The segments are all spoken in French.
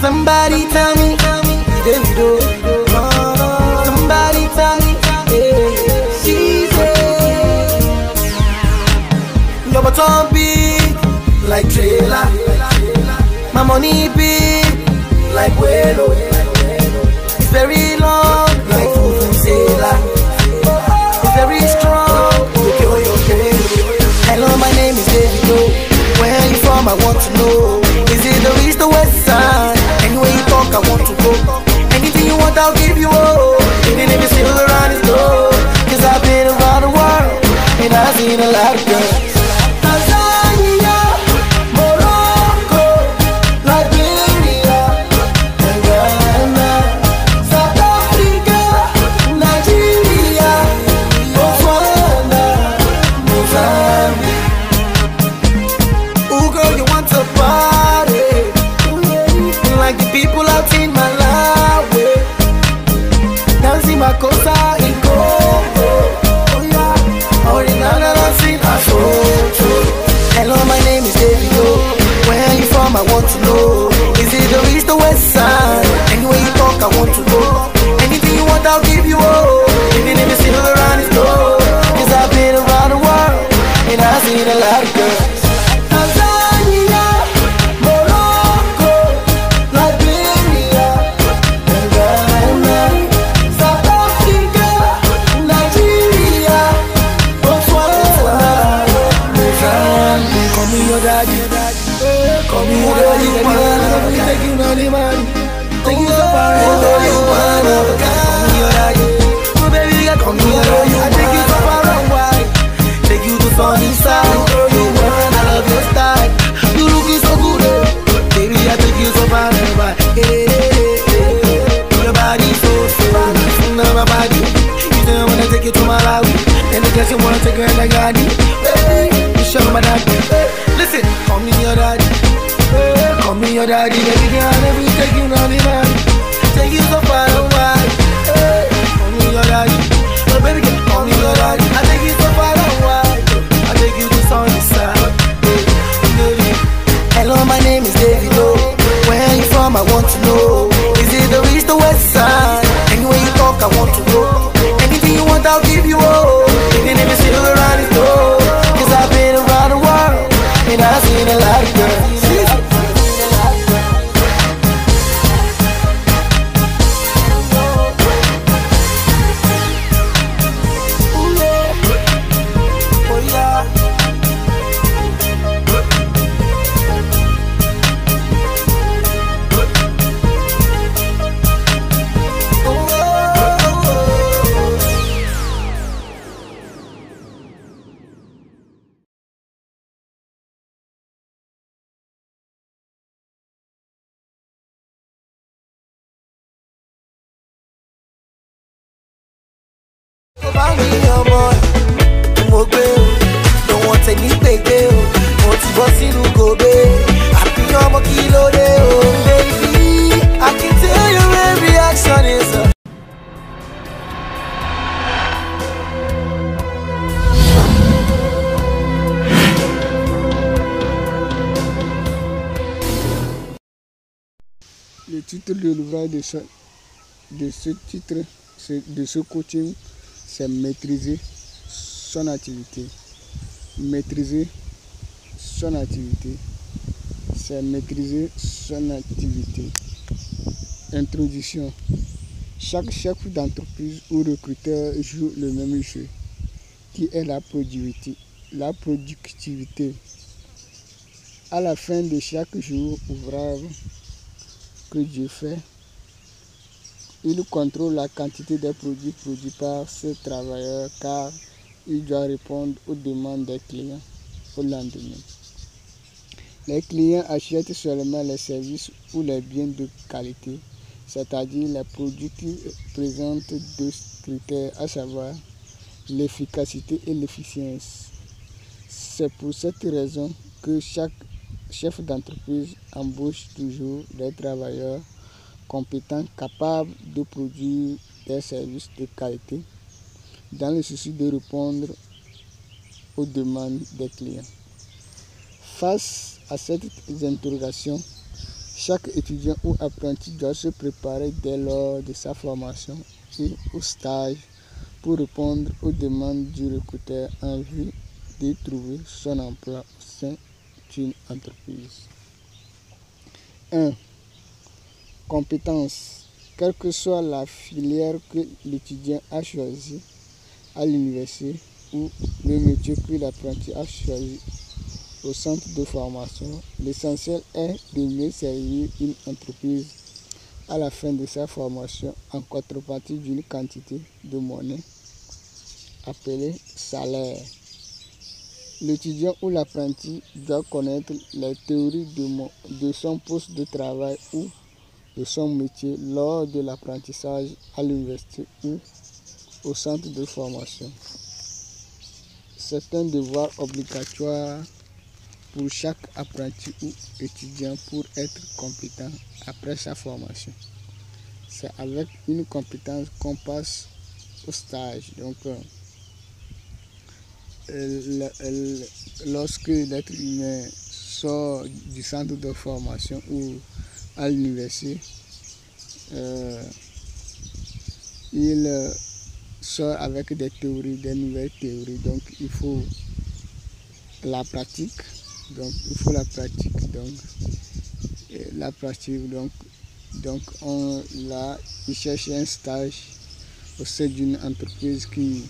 Somebody tell me, Davido. Somebody tell me, she said, your bottom big like trailer, my money big like Welo. It's very long like Vuvuzela. It's very strong. Hello, my name is Davido. Where you from? I want to know. Is it the east or west side? Anywhere you talk, I want to go. Anything you want, I'll give you all. Even if it's still around his door. Cause I've been around the world and I've seen a lot of girls. Tanzania, Morocco, Liberia, and Ghana, South Africa, Nigeria, Botswana, Mozambique. Ooh, girl, you want to party like the people out in Malawi, dancing Makosa in Congo. Oh yeah, or in Ghana dancing Asoto. Hello, my name is Davido. Where you from? I want to know. Is it the east or west side? Anywhere you talk, I want to go. Anything you want, I'll give you all. Even if it's still around his door. Cause I've been around the world and I've seen a lot of girls. Tanzania, Morocco, Liberia, and Ghana, South Africa, Nigeria, Botswana, Mozambique. Call me your daddy, call me your daddy. Take you on the money, take you so far. You one of a kind. Call me your daddy, oh baby, call me your daddy. I take you so far away, take you to sunny side. You one, I love your style. You looking so good, baby. I take you so far away. Your body so now my body. You say I wanna take you to Malawi, and the guess you wanna take her in the garden. You show my daddy. Listen, call me your daddy. Call me your daddy, baby girl. Let me take you on the money, take you so far away. Call me your daddy, oh baby girl. Call me your daddy. I take you so far away. I take you to sunny side. Hello, my name is Davido. Where you from? I want to know. Is it the east or west side? Anywhere you talk, I want to go. Anything you want, I'll give you all. Even if it's still around his door. Cause I've been around the world and I've seen a lot of girls. Don't want to need big deal. Want to go see you go big. I be on my kilo day, oh baby. I can tell your every reaction is a Le titre de l'ouvrage de ce titre, de ce coaching, c'est maîtriser son activité. Maîtriser son activité. C'est maîtriser son activité. Introduction. Chaque chef d'entreprise ou recruteur joue le même jeu, qui est la productivité. La productivité. À la fin de chaque jour ouvrable que Dieu fait, il contrôle la quantité des produits produits par ses travailleurs car il doit répondre aux demandes des clients au lendemain. Les clients achètent seulement les services ou les biens de qualité, c'est-à-dire les produits qui présentent deux critères, à savoir l'efficacité et l'efficience. C'est pour cette raison que chaque chef d'entreprise embauche toujours des travailleurs compétents, capables de produire des services de qualité dans le souci de répondre aux demandes des clients. Face à cette interrogation, Chaque étudiant ou apprenti doit se préparer dès lors de sa formation et au stage pour répondre aux demandes du recruteur en vue de trouver son emploi au sein d'une entreprise. 1. Compétences. Quelle que soit la filière que l'étudiant a choisie à l'université ou le métier que l'apprenti a choisi au centre de formation, l'essentiel est de mieux servir une entreprise à la fin de sa formation en contrepartie d'une quantité de monnaie appelée salaire. L'étudiant ou l'apprenti doit connaître les théories de son poste de travail ou de son métier lors de l'apprentissage à l'université ou au centre de formation. C'est un devoir obligatoire pour chaque apprenti ou étudiant pour être compétent après sa formation. C'est avec une compétence qu'on passe au stage. Donc, lorsque l'être humain sort du centre de formation ou à l'université, il sort avec des théories, des nouvelles théories. Donc, il faut la pratique. Donc, il cherche un stage au sein d'une entreprise qui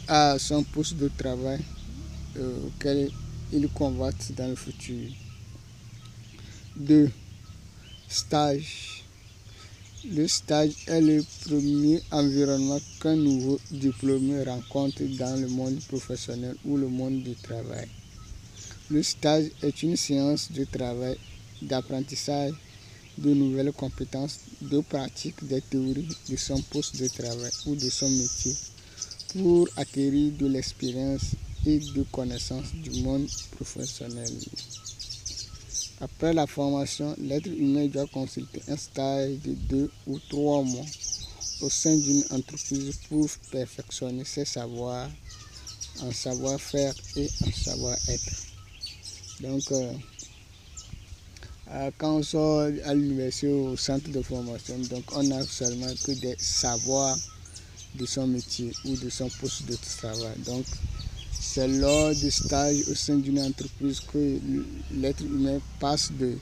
a son poste de travail auquel il convoite dans le futur. 2. Stage. Le stage est le premier environnement qu'un nouveau diplômé rencontre dans le monde professionnel ou le monde du travail. Le stage est une séance de travail, d'apprentissage de nouvelles compétences, de pratique des théories de son poste de travail ou de son métier pour acquérir de l'expérience et de connaissances du monde professionnel. Après la formation, l'être humain doit consulter un stage de 2 ou 3 mois au sein d'une entreprise pour perfectionner ses savoirs en savoir-faire et en savoir-être. Donc, quand on sort à l'université ou au centre de formation, donc on n'a seulement que des savoirs de son métier ou de son poste de travail. Donc, c'est lors du stage au sein d'une entreprise que l'être humain passe de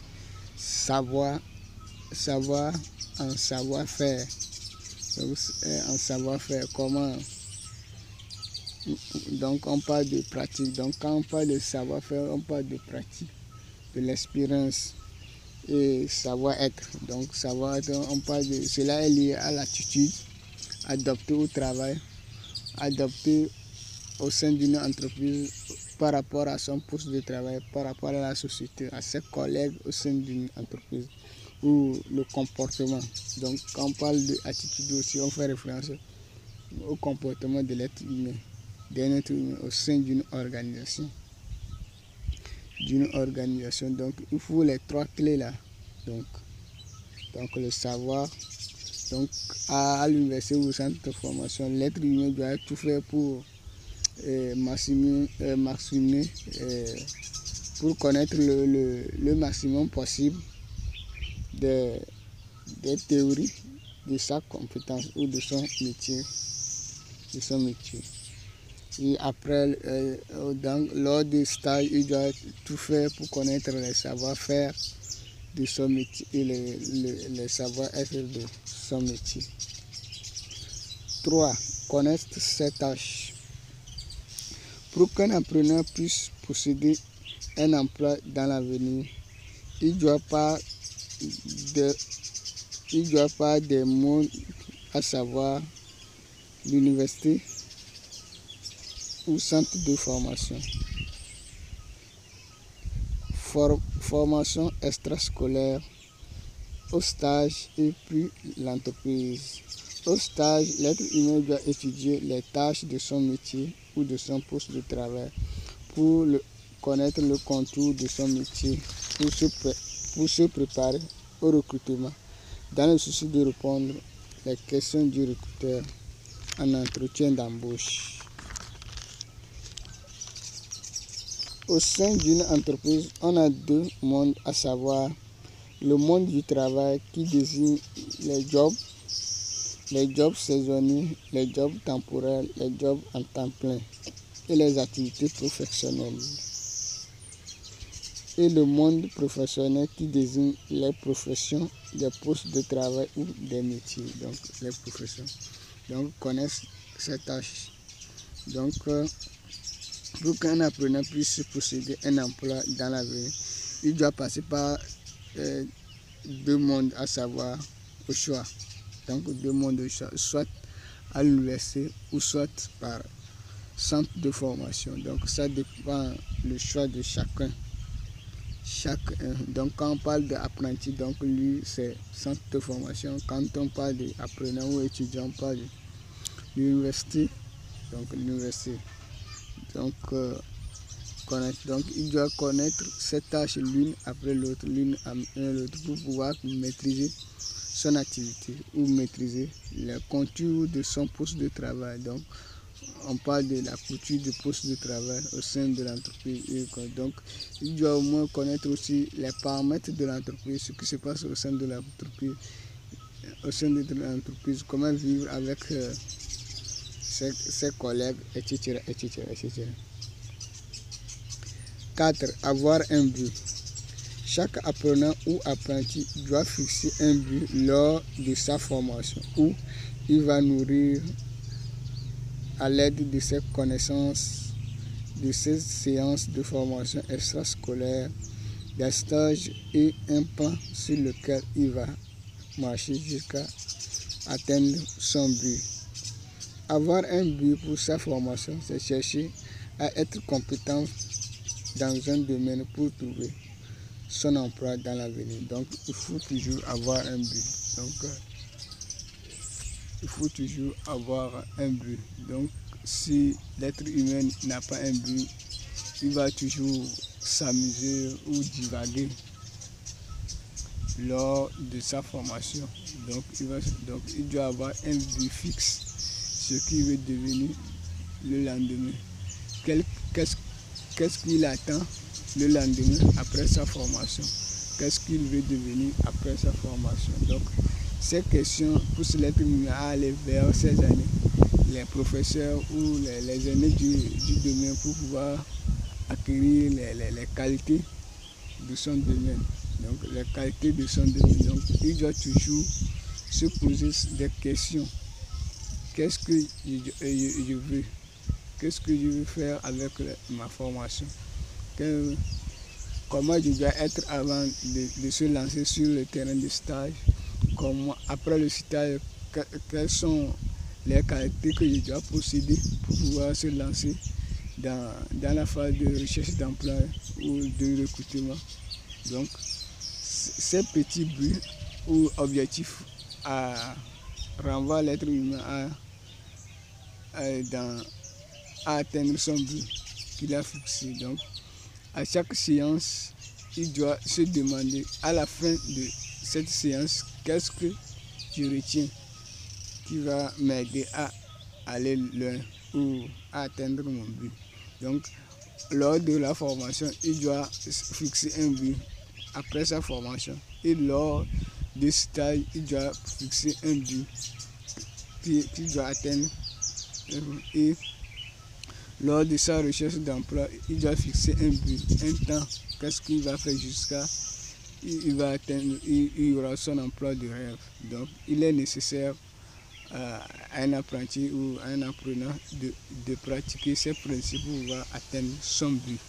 savoir en savoir-faire. Donc, en savoir-faire, comment. Donc, on parle de pratique. Donc, quand on parle de savoir-faire, on parle de pratique, de l'expérience et savoir-être. Donc, savoir-être, on parle de cela est lié à l'attitude adoptée au travail, adoptée au sein d'une entreprise par rapport à son poste de travail, par rapport à la société, à ses collègues au sein d'une entreprise, ou le comportement. Donc, quand on parle d'attitude aussi, on fait référence au comportement de l'être humain, d'un être humain au sein d'une organisation. Donc, il faut les 3 clés là. Donc le savoir. Donc, à l'université ou au centre de formation, l'être humain doit tout faire pour maximiser, pour connaître le maximum possible des théories de sa compétence ou de son métier. Et après, lors du stage, il doit tout faire pour connaître les savoir-faire de son métier et les savoir-être de son métier. 3. Connaître ses tâches. Pour qu'un apprenant puisse posséder un emploi dans l'avenir, il doit pas des mots, à savoir l'université ou centre de formation. Formation extrascolaire, au stage et puis l'entreprise. Au stage, l'être humain doit étudier les tâches de son métier ou de son poste de travail pour connaître le contour de son métier, pour se préparer au recrutement dans le souci de répondre aux questions du recruteur en entretien d'embauche. Au sein d'une entreprise, on a deux mondes, à savoir le monde du travail qui désigne les jobs saisonniers, les jobs temporaires, les jobs en temps plein et les activités professionnelles. Et le monde professionnel qui désigne les professions, des postes de travail ou des métiers. Donc les professions. Donc connaissent ces tâches. Donc pour qu'un apprenant puisse posséder un emploi dans l'avenir, il doit passer par deux mondes, à savoir au choix. Donc deux mondes au choix, soit à l'université ou soit par centre de formation. Donc ça dépend le choix de chacun. Donc quand on parle d'apprenti, donc lui c'est centre de formation. Quand on parle d'apprenant ou étudiant, on parle de l'université. Donc l'université. Donc il doit connaître ces tâches l'une après l'autre, pour pouvoir maîtriser son activité ou maîtriser les contours de son poste de travail. Donc on parle de la couture du poste de travail au sein de l'entreprise. Donc il doit au moins connaître aussi les paramètres de l'entreprise, ce qui se passe au sein de l'entreprise, comment vivre avec ses collègues, etc. 4. Avoir un but. Chaque apprenant ou apprenti doit fixer un but lors de sa formation où il va nourrir à l'aide de ses connaissances, de ses séances de formation extrascolaire, des stages et un plan sur lequel il va marcher jusqu'à atteindre son but. Avoir un but pour sa formation, c'est chercher à être compétent dans un domaine pour trouver son emploi dans l'avenir. Donc il faut toujours avoir un but. Donc si l'être humain n'a pas un but, il va toujours s'amuser ou divaguer lors de sa formation. Donc il doit avoir un but fixe, ce qu'il veut devenir le lendemain. Qu'est-ce qu'il attend le lendemain après sa formation? Qu'est-ce qu'il veut devenir après sa formation? Donc ces questions poussent l'être humain à aller vers ces années, les professeurs ou les aînés du domaine, pour pouvoir acquérir les qualités de son domaine. Donc les qualités de son domaine. Donc il doit toujours se poser des questions. Qu'est-ce que je veux? Qu'est-ce que je veux faire avec ma formation? Comment je dois être avant de se lancer sur le terrain de stage? Après le stage, quelles sont les qualités que je dois posséder pour pouvoir se lancer dans la phase de recherche d'emploi ou de recrutement? Donc, ces petits buts ou objectifs renvoient l'être humain à atteindre son but qu'il a fixé. Donc, à chaque séance, il doit se demander à la fin de cette séance, qu'est-ce que je retiens qui va m'aider à aller loin ou à atteindre mon but. Donc, lors de la formation, il doit fixer un but après sa formation. Et lors du stage, il doit fixer un but qu'il doit atteindre. Et lors de sa recherche d'emploi, il doit fixer un but, un temps. Qu'est-ce qu'il va faire jusqu'à il va atteindre, il aura son emploi de rêve. Donc, il est nécessaire à un apprenti ou à un apprenant de pratiquer ces principes pour pouvoir atteindre son but.